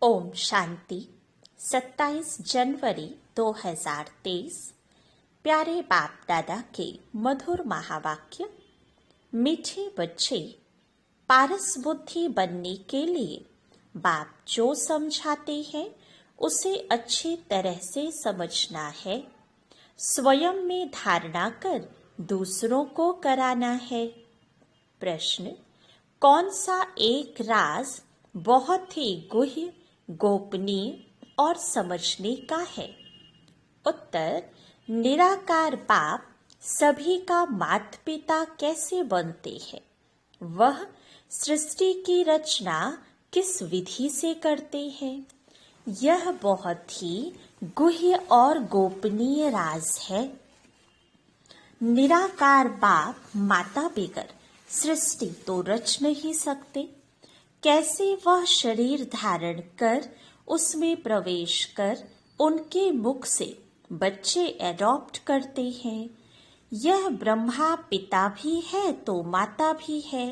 ओम शांति। 27 जनवरी 2023। प्यारे बाप दादा के मधुर महावाक्य। मीठे बच्चे, पारस बुद्धि बनने के लिए बाप जो समझाते हैं उसे अच्छी तरह से समझना है। स्वयं में धारणा कर दूसरों को कराना है। प्रश्न: कौन सा एक राज बहुत ही गुह्य, गोपनीय और समझने का है? उत्तर: निराकार बाप सभी का माता पिता कैसे बनते हैं, वह सृष्टि की रचना किस विधि से करते हैं, यह बहुत ही गुह्य और गोपनीय राज है। निराकार बाप माता बगैर सृष्टि तो रच नहीं सकते। कैसे वह शरीर धारण कर उसमें प्रवेश कर उनके मुख से बच्चे एडॉप्ट करते हैं। यह ब्रह्मा पिता भी है तो माता भी है।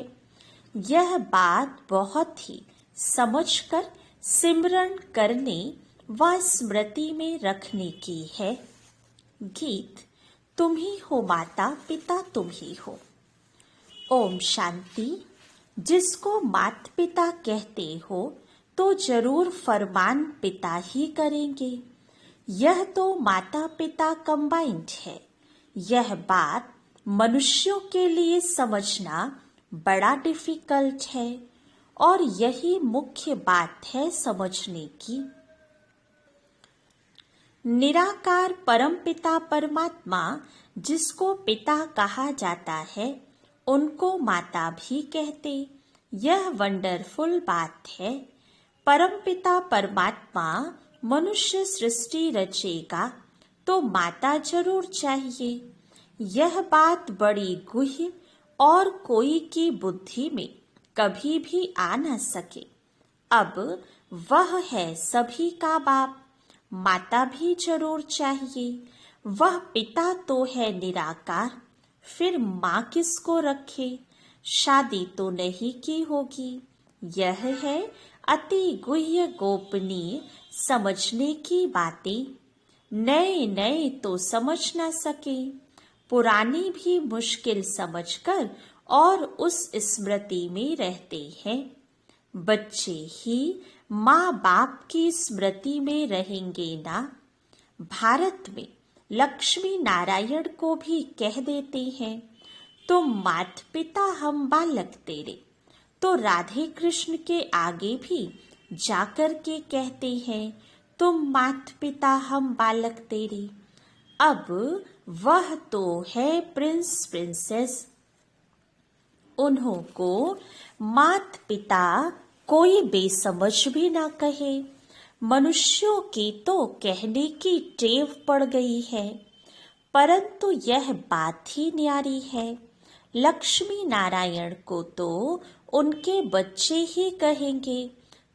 यह बात बहुत ही समझकर सिमरन करने व स्मृति में रखने की है। गीत: तुम ही हो माता पिता, तुम ही हो। ओम शांति। जिसको माता पिता कहते हो तो जरूर फरमान पिता ही करेंगे। यह तो माता पिता कंबाइंड है। यह बात मनुष्यों के लिए समझना बड़ा डिफिकल्ट है और यही मुख्य बात है समझने की। निराकार परमपिता परमात्मा जिसको पिता कहा जाता है उनको माता भी कहते। यह वंडरफुल बात है। परमपिता परमात्मा मनुष्य सृष्टि रचेगा तो माता जरूर चाहिए। यह बात बड़ी गुह्य और कोई की बुद्धि में कभी भी आ न सके। अब वह है सभी का बाप, माता भी जरूर चाहिए। वह पिता तो है निराकार, फिर माँ किसको रखे? शादी तो नहीं की होगी। यह है अति गुह्य गोपनीय समझने की बातें। नए नए तो समझ न सके, पुरानी भी मुश्किल समझकर और उस स्मृति में रहते हैं। बच्चे ही माँ बाप की स्मृति में रहेंगे ना। भारत में लक्ष्मी नारायण को भी कह देते हैं, तुम माता पिता हम बालक तेरे। तो राधे कृष्ण के आगे भी जाकर के कहते हैं, तुम माता पिता हम बालक तेरे। अब वह तो है प्रिंस प्रिंसेस। उन्हों को माता पिता कोई बेसमझ भी ना कहे। मनुष्यों की तो कहने की टेव पड़ गई है, परंतु यह बात ही न्यारी है। लक्ष्मी नारायण को तो उनके बच्चे ही कहेंगे,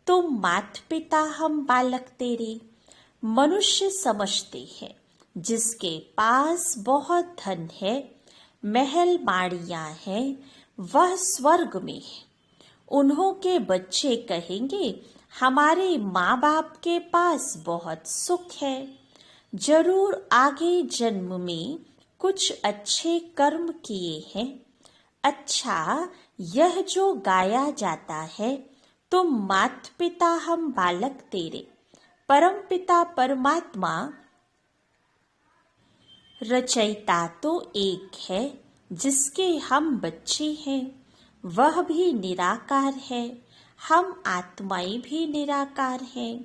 तुम माता पिता हम बालक तेरे। मनुष्य समझते हैं जिसके पास बहुत धन है महल माड़ियाँ हैं, वह स्वर्ग में है। उन्हों के बच्चे कहेंगे, हमारे माँ बाप के पास बहुत सुख है। जरूर आगे जन्म में कुछ अच्छे कर्म किए हैं। अच्छा, यह जो गाया जाता है, तुम मात पिता हम बालक तेरे, परम पिता परमात्मा रचयिता तो एक है, जिसके हम बच्चे हैं। वह भी निराकार है, हम आत्माएं भी निराकार हैं।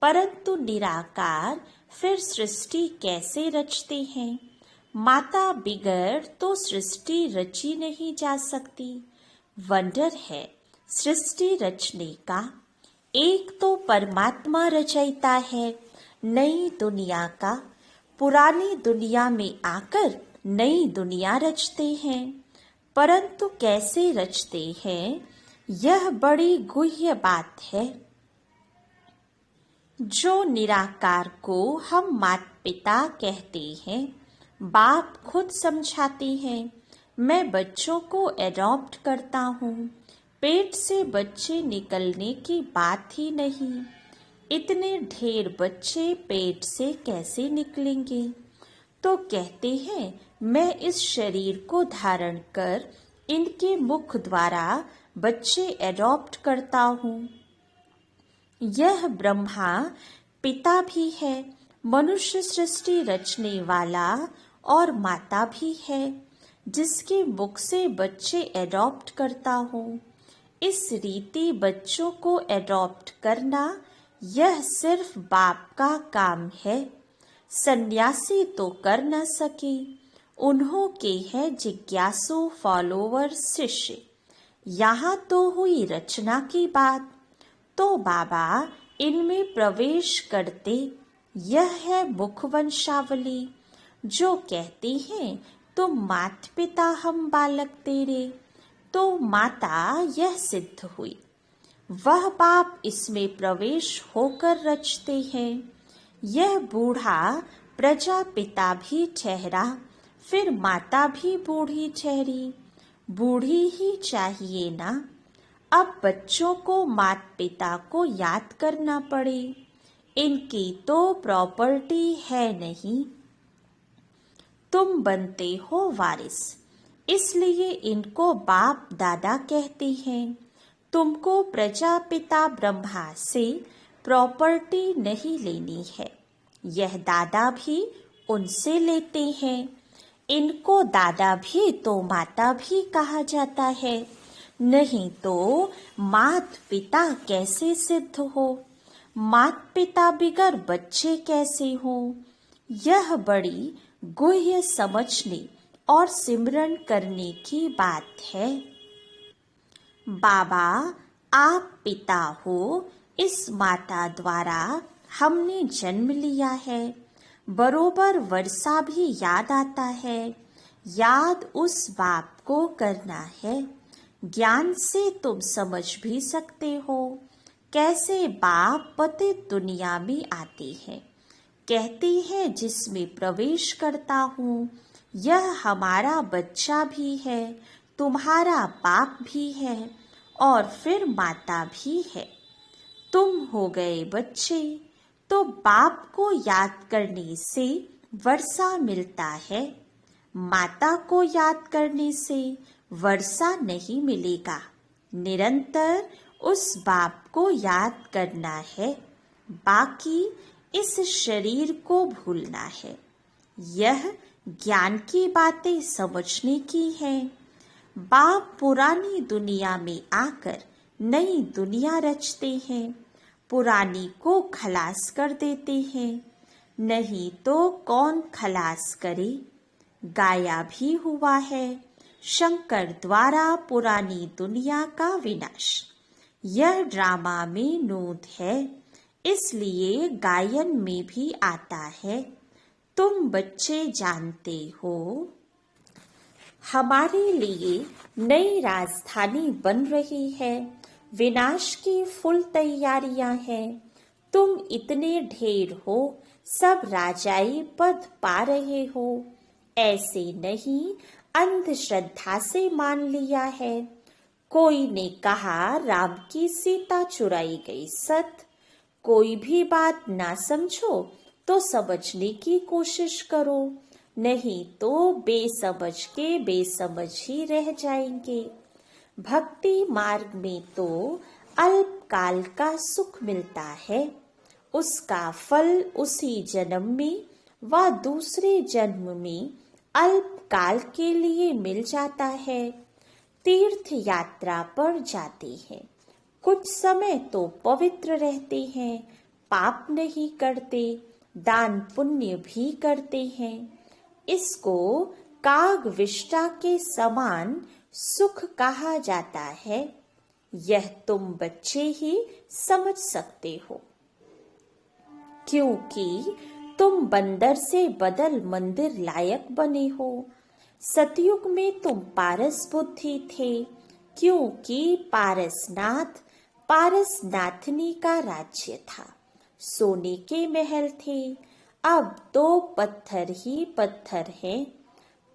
परंतु निराकार फिर सृष्टि कैसे रचते हैं? माता बिगड़ तो सृष्टि रची नहीं जा सकती। वंडर है सृष्टि रचने का। एक तो परमात्मा रचयिता है नई दुनिया का। पुरानी दुनिया में आकर नई दुनिया रचते हैं, परंतु कैसे रचते हैं, यह बड़ी गुह्य बात है। जो निराकार को हम माता पिता कहते हैं, बाप खुद समझाते हैं, मैं बच्चों को एडॉप्ट करता हूँ। पेट से बच्चे निकलने की बात ही नहीं। इतने ढेर बच्चे पेट से कैसे निकलेंगे? तो कहते हैं, मैं इस शरीर को धारण कर इनके मुख द्वारा बच्चे एडॉप्ट करता हूँ। यह ब्रह्मा पिता भी है, मनुष्य सृष्टि रचने वाला, और माता भी है, जिसके मुख से बच्चे एडॉप्ट करता हूँ। इस रीति बच्चों को एडॉप्ट करना, यह सिर्फ बाप का काम है। सन्यासी तो कर न सके। उन्हों के है जिज्ञासु फॉलोवर शिष्य। यहाँ तो हुई रचना की बात, तो बाबा इनमें प्रवेश करते। यह है मुख वंशावली, जो कहते हैं, तुम मात पिता हम बालक तेरे। तो माता यह सिद्ध हुई। वह बाप इसमें प्रवेश होकर रचते हैं। यह बूढ़ा प्रजापिता भी ठहरा, फिर माता भी बूढ़ी ठहरी। बूढ़ी ही चाहिए ना। अब बच्चों को माता पिता को याद करना पड़े। इनकी तो प्रॉपर्टी है नहीं। तुम बनते हो वारिस, इसलिए इनको बाप दादा कहते हैं। तुमको प्रजापिता ब्रह्मा से प्रॉपर्टी नहीं लेनी है। यह दादा भी उनसे लेते हैं। इनको दादा भी तो माता भी कहा जाता है, नहीं तो मात पिता कैसे सिद्ध हो? मात पिता बिगर बच्चे कैसे हो? यह बड़ी गुह्य समझने और सिमरन करने की बात है। बाबा आप पिता हो, इस माता द्वारा हमने जन्म लिया है। बरोबर वर्षा भी याद आता है। याद उस बाप को करना है। ज्ञान से तुम समझ भी सकते हो कैसे बाप पतित दुनिया में आते हैं। कहते हैं, जिसमें प्रवेश करता हूँ, यह हमारा बच्चा भी है, तुम्हारा बाप भी है, और फिर माता भी है। तुम हो गए बच्चे, तो बाप को याद करने से वर्षा मिलता है। माता को याद करने से वर्षा नहीं मिलेगा। निरंतर उस बाप को याद करना है, बाकी इस शरीर को भूलना है। यह ज्ञान की बातें समझने की है। बाप पुरानी दुनिया में आकर नई दुनिया रचते हैं, पुरानी को खलास कर देते हैं। नहीं तो कौन खलास करे? गाया भी हुआ है, शंकर द्वारा पुरानी दुनिया का विनाश। यह ड्रामा में नूत है, इसलिए गायन में भी आता है। तुम बच्चे जानते हो, हमारे लिए नई राजधानी बन रही है। विनाश की फुल तैयारियां हैं। तुम इतने ढेर हो, सब राजाई पद पा रहे हो। ऐसे नहीं, अंधश्रद्धा से मान लिया है। कोई ने कहा राम की सीता चुराई गई सत। कोई भी बात ना समझो तो समझने की कोशिश करो, नहीं तो बेसमझ के बेसमझ ही रह जाएंगे। भक्ति मार्ग में तो अल्पकाल का सुख मिलता है, उसका फल उसी जन्म में व दूसरे जन्म में अल्पकाल के लिए मिल जाता है। तीर्थ यात्रा पर जाते हैं, कुछ समय तो पवित्र रहते हैं, पाप नहीं करते, दान पुण्य भी करते हैं। इसको कागविष्टा के समान सुख कहा जाता है। यह तुम बच्चे ही समझ सकते हो, क्योंकि तुम बंदर से बदल मंदिर लायक बने हो। सतयुग में तुम पारस बुद्धि थे, क्योंकि पारसनाथ पारसनाथनी का राज्य था, सोने के महल थे। अब तो पत्थर ही पत्थर है।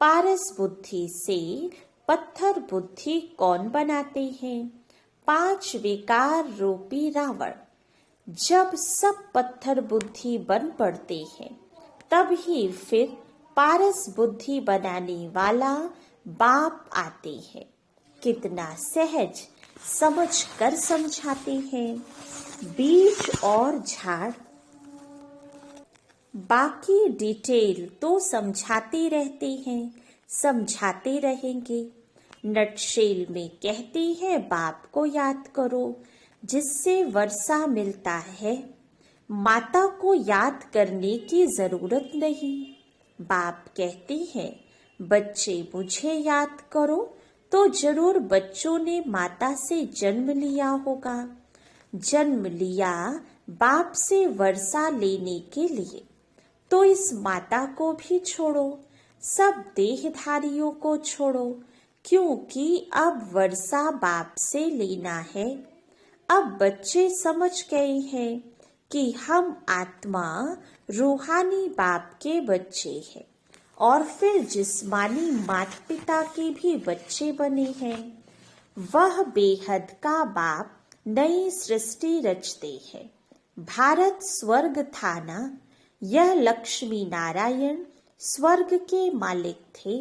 पारस बुद्धि से पत्थर बुद्धि कौन बनाते हैं? 5 विकार रूपी रावण। जब सब पत्थर बुद्धि बन पड़ते हैं, तब ही फिर पारस बुद्धि बनाने वाला बाप आते हैं। कितना सहज समझ कर समझाते हैं। बीज और झाड़, बाकी डिटेल तो समझाते रहते हैं, समझाते रहेंगे। नटशेल में कहते हैं बाप को याद करो, जिससे वर्षा मिलता है। माता को याद करने की जरूरत नहीं। बाप कहते हैं बच्चे मुझे याद करो, तो जरूर बच्चों ने माता से जन्म लिया होगा। जन्म लिया बाप से वर्षा लेने के लिए, तो इस माता को भी छोड़ो, सब देहधारियों को छोड़ो, क्योंकि अब वर्षा बाप से लेना है। अब बच्चे समझ गए हैं कि हम आत्मा रूहानी बाप के बच्चे हैं, और फिर जिस्मानी माता पिता के भी बच्चे बने हैं। वह बेहद का बाप नई सृष्टि रचते हैं। भारत स्वर्ग था ना, यह लक्ष्मी नारायण स्वर्ग के मालिक थे,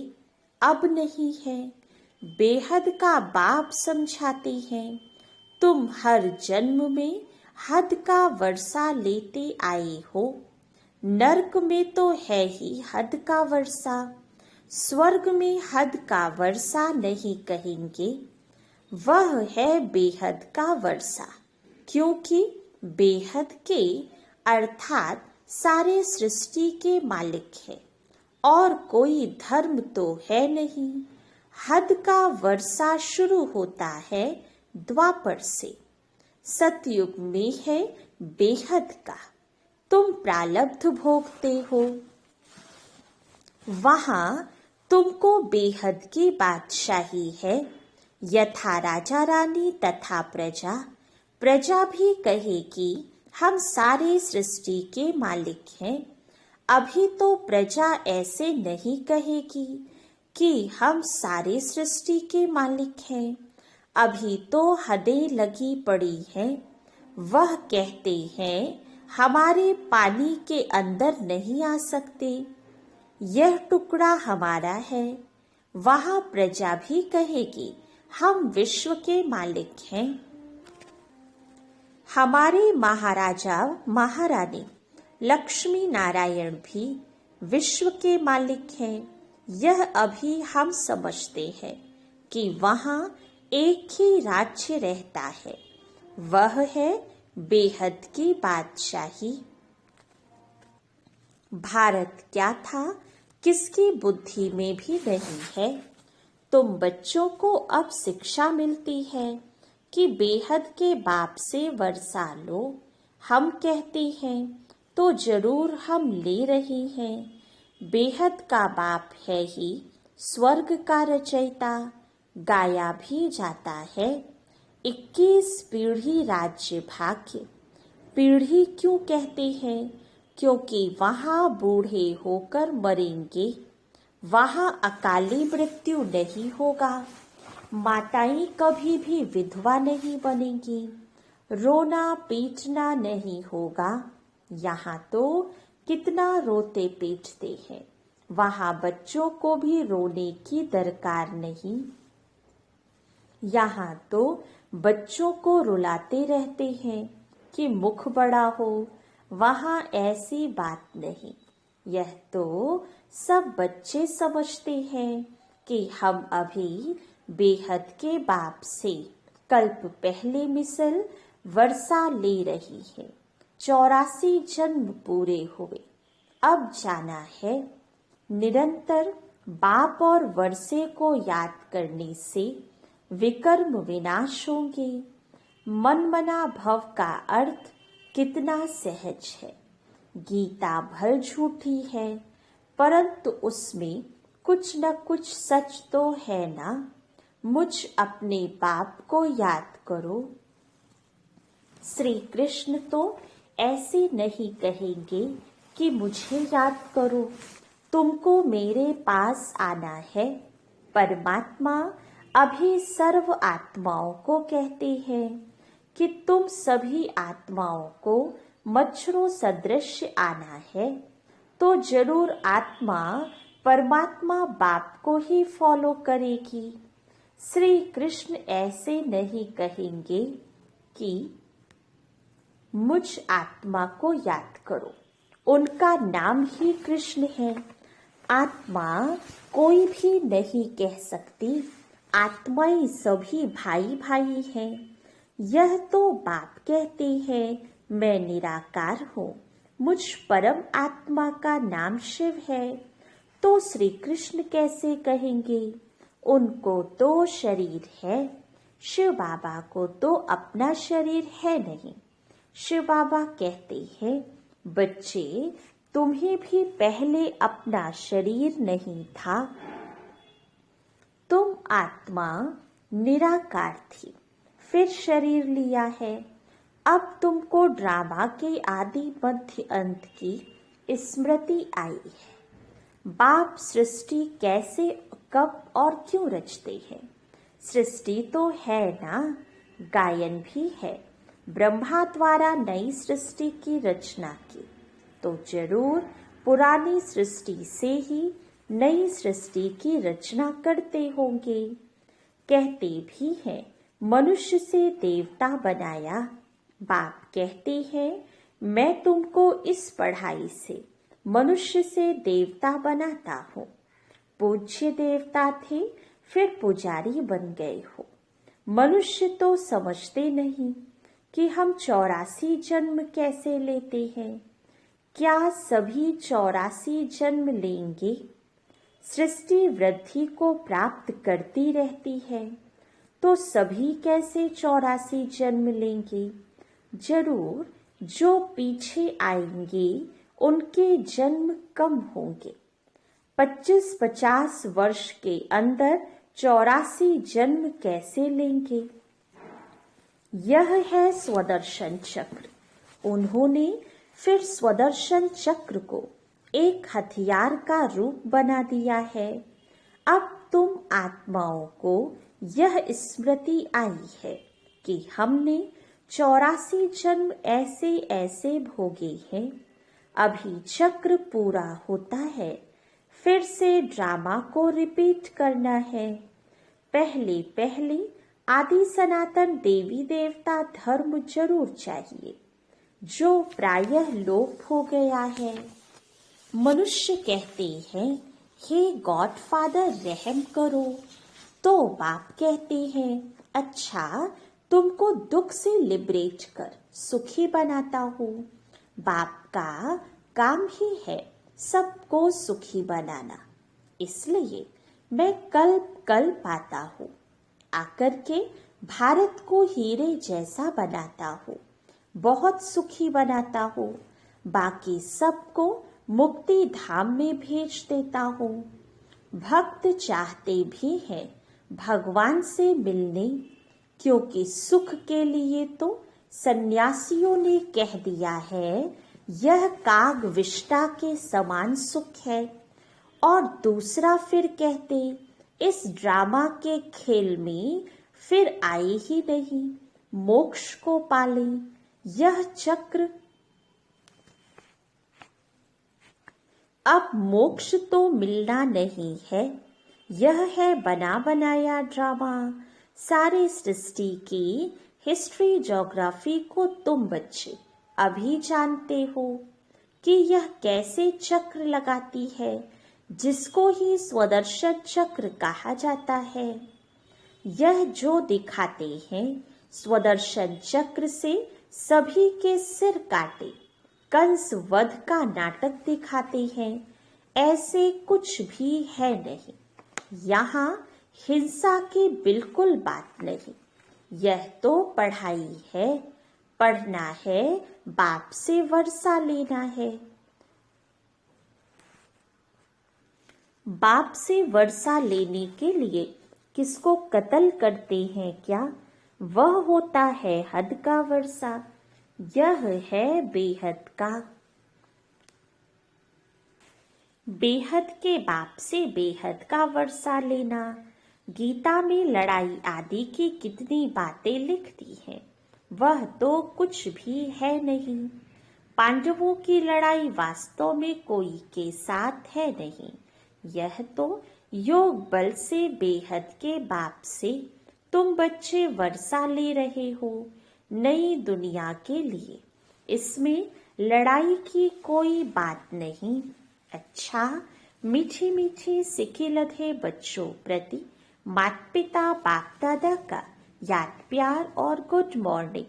अब नहीं है। बेहद का बाप समझाते हैं तुम हर जन्म में हद का वर्षा लेते आए हो। नरक में तो है ही हद का वर्षा, स्वर्ग में हद का वर्षा नहीं कहेंगे। वह है बेहद का वर्षा, क्योंकि बेहद के अर्थात सारे सृष्टि के मालिक है, और कोई धर्म तो है नहीं। हद का वर्षा शुरू होता है द्वापर से। सतयुग में है बेहद का, तुम प्रारब्ध भोगते हो। वहां तुमको बेहद की बादशाही है, यथा राजा रानी तथा प्रजा। प्रजा भी कहेगी हम सारे सृष्टि के मालिक हैं। अभी तो प्रजा ऐसे नहीं कहेगी कि हम सारे सृष्टि के मालिक हैं, अभी तो हदें लगी पड़ी हैं। वह कहते हैं हमारे पानी के अंदर नहीं आ सकते, यह टुकड़ा हमारा है। वहां प्रजा भी कहेगी हम विश्व के मालिक हैं। हमारे महाराजा महारानी लक्ष्मी नारायण भी विश्व के मालिक हैं। यह अभी हम समझते हैं कि वहां एक ही राज्य रहता है, वह है बेहद की बादशाही। भारत क्या था किसकी बुद्धि में भी नहीं है। तुम बच्चों को अब शिक्षा मिलती है कि बेहद के बाप से वर्षा लो। हम कहते हैं तो जरूर हम ले रहे हैं। बेहद का बाप है ही स्वर्ग का रचयिता, गाया भी जाता है 21 पीढ़ी राज्य भाग्य। पीढ़ी क्यों कहते हैं? क्योंकि वहां बूढ़े होकर मरेंगे, वहाँ अकाली मृत्यु नहीं होगा। माताएं कभी भी विधवा नहीं बनेंगी। रोना पीटना नहीं होगा। यहाँ तो कितना रोते पीटते हैं, वहाँ बच्चों को भी रोने की दरकार नहीं। यहाँ तो बच्चों को रुलाते रहते हैं कि मुख बड़ा हो, वहाँ ऐसी बात नहीं। यह तो सब बच्चे समझते हैं कि हम अभी बेहद के बाप से कल्प पहले मिसल वर्षा ले रही है। 84 जन्म पूरे हुए, अब जाना है। निरंतर बाप और वर्षे को याद करने से विकर्म विनाश होंगे। मनमना भव का अर्थ कितना सहज है। गीता भल झूठी है, परंतु उसमें कुछ न कुछ सच तो है ना। मुझ अपने बाप को याद करो। श्री कृष्ण तो ऐसे नहीं कहेंगे कि मुझे याद करो, तुमको मेरे पास आना है। परमात्मा अभी सर्व आत्माओं को कहते हैं कि तुम सभी आत्माओं को मच्छरों सदृश आना है। तो जरूर आत्मा परमात्मा बाप को ही फॉलो करेगी। श्री कृष्ण ऐसे नहीं कहेंगे कि मुझ आत्मा को याद करो, उनका नाम ही कृष्ण है। आत्मा कोई भी नहीं कह सकती आत्माएं सभी भाई भाई हैं। यह तो बाप कहते हैं मैं निराकार हूँ, मुझ परम आत्मा का नाम शिव है। तो श्री कृष्ण कैसे कहेंगे? उनको तो शरीर है, शिव बाबा को तो अपना शरीर है नहीं। शिव बाबा कहते हैं बच्चे तुम्हें भी पहले अपना शरीर नहीं था, तुम आत्मा निराकार थी, फिर शरीर लिया है। अब तुमको ड्रामा के आदि मध्य अंत की स्मृति आई है। बाप सृष्टि कैसे कब और क्यों रचते हैं? सृष्टि तो है ना, गायन भी है। ब्रह्मा द्वारा नई सृष्टि की रचना की तो जरूर पुरानी सृष्टि से ही नई सृष्टि की रचना करते होंगे। कहते भी हैं मनुष्य से देवता बनाया। बाप कहते हैं मैं तुमको इस पढ़ाई से मनुष्य से देवता बनाता हूँ। पूज्य देवता थे, फिर पुजारी बन गए हो। मनुष्य तो समझते नहीं कि हम 84 जन्म कैसे लेते हैं। क्या सभी 84 जन्म लेंगे? सृष्टि वृद्धि को प्राप्त करती रहती है, तो सभी कैसे 84 जन्म लेंगे? जरूर जो पीछे आएंगे उनके जन्म कम होंगे। 25-50 वर्ष के अंदर 84 जन्म कैसे लेंगे? यह है स्वदर्शन चक्र। उन्होंने फिर स्वदर्शन चक्र को एक हथियार का रूप बना दिया है। अब तुम आत्माओं को यह स्मृति आई है कि हमने 84 जन्म ऐसे ऐसे भोगे हैं। अभी चक्र पूरा होता है, फिर से ड्रामा को रिपीट करना है। पहले पहले आदि सनातन देवी देवता धर्म जरूर चाहिए, जो प्रायः लोप हो गया है। मनुष्य कहते हैं हे गॉड फादर रहम करो, तो बाप कहते हैं अच्छा तुमको दुख से लिबरेट कर सुखी बनाता हूँ। बाप का काम ही है सबको सुखी बनाना, इसलिए मैं कल्प कल्प आता हूँ, आकर के भारत को हीरे जैसा बनाता हूँ, बहुत सुखी बनाता हूँ। बाकी सबको मुक्ति धाम में भेज देता हूँ। भक्त चाहते भी हैं भगवान से मिलने, क्योंकि सुख के लिए तो सन्यासियों ने कह दिया है यह काग विष्टा के समान सुख है। और दूसरा फिर कहते इस ड्रामा के खेल में फिर आए ही नहीं, मोक्ष को पाले। यह चक्र अब मोक्ष तो मिलना नहीं है, यह है बना बनाया ड्रामा। सारे सृष्टि की हिस्ट्री ज्योग्राफी को तुम बच्चे अभी जानते हो कि यह कैसे चक्र लगाती है, जिसको ही स्वदर्शन चक्र कहा जाता है। यह जो दिखाते हैं स्वदर्शन चक्र से सभी के सिर काटे, कंस वध का नाटक दिखाते हैं, ऐसे कुछ भी है नहीं। यहाँ हिंसा की बिल्कुल बात नहीं। यह तो पढ़ाई है, पढ़ना है, बाप से वर्षा लेना है। बाप से वर्षा लेने के लिए किसको कत्ल करते हैं क्या? वह होता है हद का वर्षा। यह है बेहद का। बेहद के बाप से बेहद का वर्षा लेना। गीता में लड़ाई आदि की कितनी बातें लिखती हैं, वह तो कुछ भी है नहीं। पांडवों की लड़ाई वास्तव में कोई के साथ है नहीं। यह तो योग बल से बेहद के बाप से तुम बच्चे वर्षा ले रहे हो नई दुनिया के लिए। इसमें लड़ाई की कोई बात नहीं। अच्छा, मीठी मीठी सिखी लधे बच्चों प्रति माता पिता बाप दादा का याद प्यार और गुड मॉर्निंग।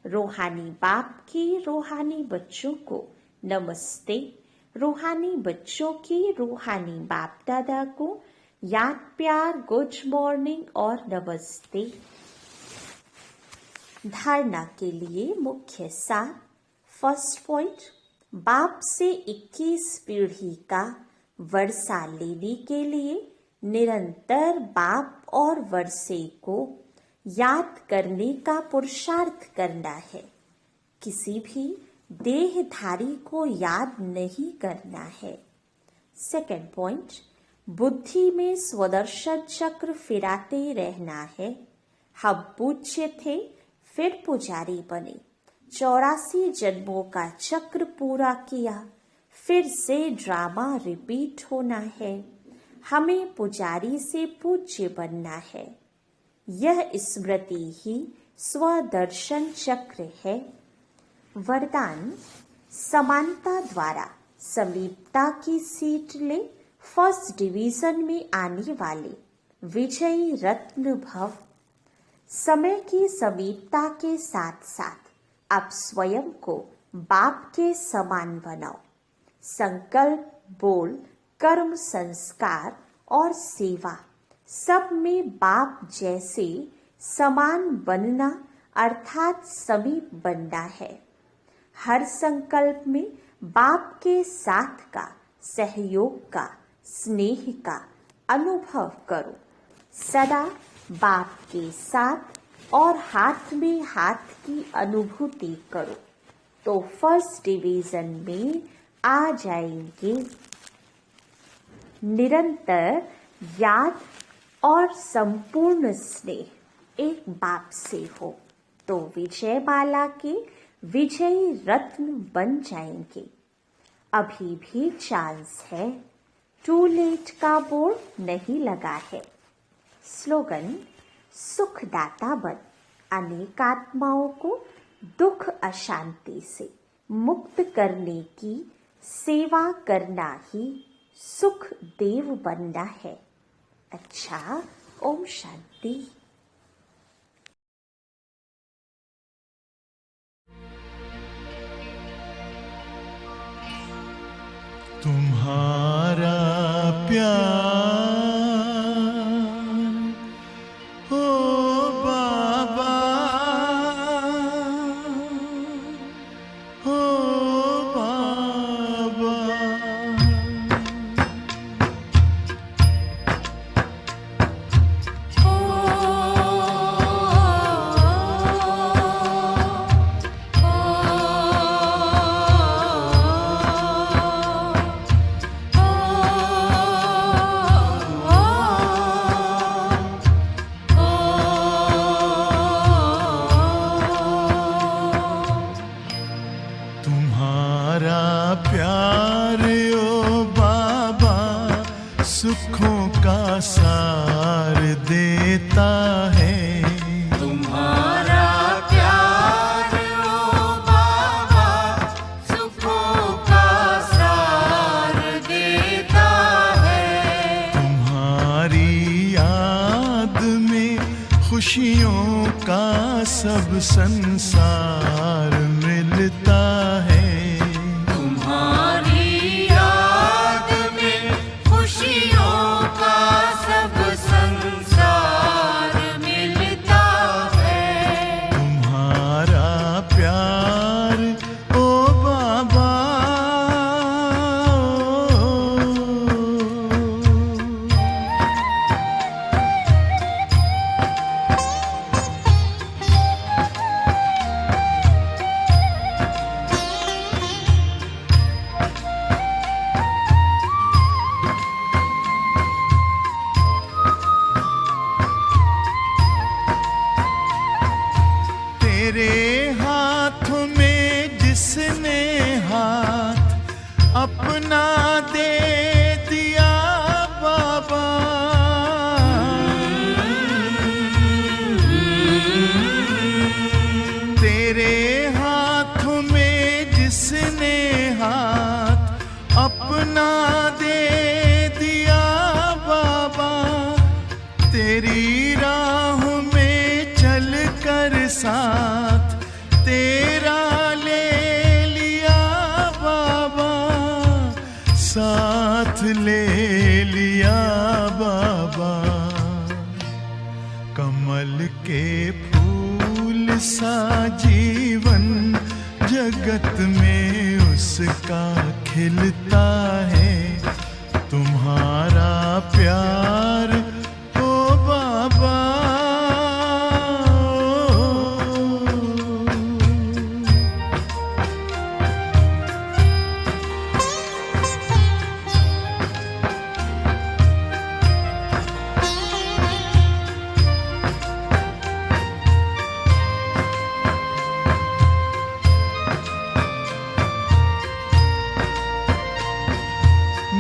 रूहानी बाप की रूहानी बच्चों को नमस्ते। रूहानी बच्चों की रूहानी बाप दादा को याद प्यार गुड मॉर्निंग और नमस्ते। धारणा के लिए मुख्य सार। फर्स्ट पॉइंट, बाप से 21 पीढ़ी का वर्षा लेने के लिए निरंतर बाप और वर्षे को याद करने का पुरुषार्थ करना है। किसी भी देहधारी को याद नहीं करना है। सेकंड पॉइंट, बुद्धि में स्वदर्शन चक्र फिराते रहना है। हम पूज्य थे, फिर पुजारी बने, 84 जन्मों का चक्र पूरा किया, फिर से ड्रामा रिपीट होना है। हमें पुजारी से पूज्य बनना है। यह स्मृति ही स्वदर्शन चक्र है। वरदान, समानता द्वारा समीपता की सीट ले फर्स्ट डिवीजन में आने वाले विजयी रत्न भव। समय की समीपता के साथ साथ आप स्वयं को बाप के समान बनाओ। संकल्प, बोल, कर्म, संस्कार और सेवा सब में बाप जैसे समान बनना अर्थात समीप बनना है। हर संकल्प में बाप के साथ का, सहयोग का, स्नेह का अनुभव करो। सदा बाप के साथ और हाथ में हाथ की अनुभूति करो तो फर्स्ट डिवीजन में आ जाएंगे। निरंतर याद और संपूर्ण स्नेह एक बाप से हो तो विजय माला के विजयी रत्न बन जाएंगे। अभी भी चांस है, टू लेट का बोर्ड नहीं लगा है। स्लोगन, सुखदाता बन, अनेक आत्माओं को दुख अशांति से मुक्त करने की सेवा करना ही सुख देव बनना है। अच्छा, ओम शांति। तुम्हारा प्यार हो बाबा, हो बाबा। ओम खुशियों का सब संसार मिलता है। तुम्हारी याद में खुशियों का सब संसार मिलता है। तुम्हारा प्यार ओ बाबा, तेरे हाथों में जिसने हाथ अपना दे दिया बाबा, तेरे हाथों में जिसने हाथ अपना दे दिया बाबा, तेरी राहों में चल कर साथ तेरा ले लिया बाबा, साथ ले लिया बाबा। कमल के फूल सा जीवन जगत में उसका खिलता है। तुम्हारा प्यार ओ बाबा,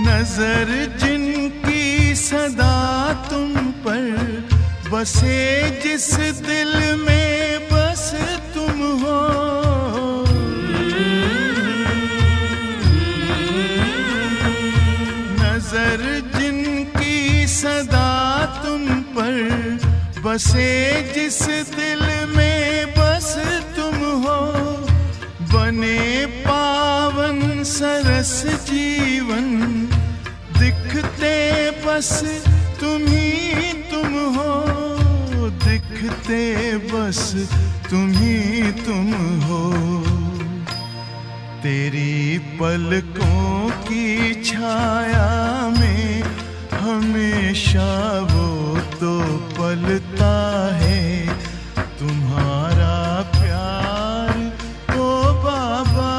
नजर जिनकी सदा तुम पर बसे, जिस दिल में बस तुम हो, नजर जिनकी सदा तुम पर बसे, जिस दिल में बस तुम हो, बने पावन सरस जीवन दिखते बस तुम ही तुम हो, दिखते बस तुम ही तुम हो। तेरी पलकों की छाया में हमेशा वो तो पलता है। तुम्हारा प्यार ओ बाबा,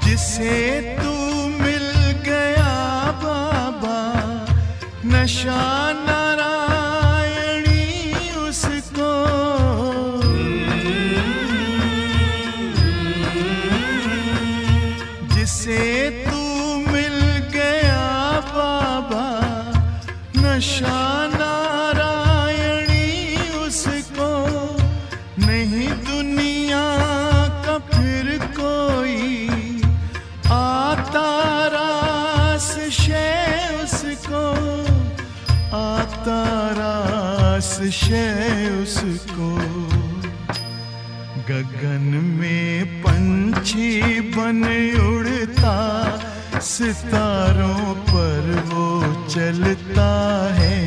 जिसे तू मिल गया बाबा, नशा नारायणी उसको, जिसे तू मिल गया बाबा, नशा नारायणी उसको, नहीं दुनिया का फिर कोई आता रास शय उसको, आता रास शय उसको। गगन में पंछी बन उड़ता, सितारों पर वो चलता है।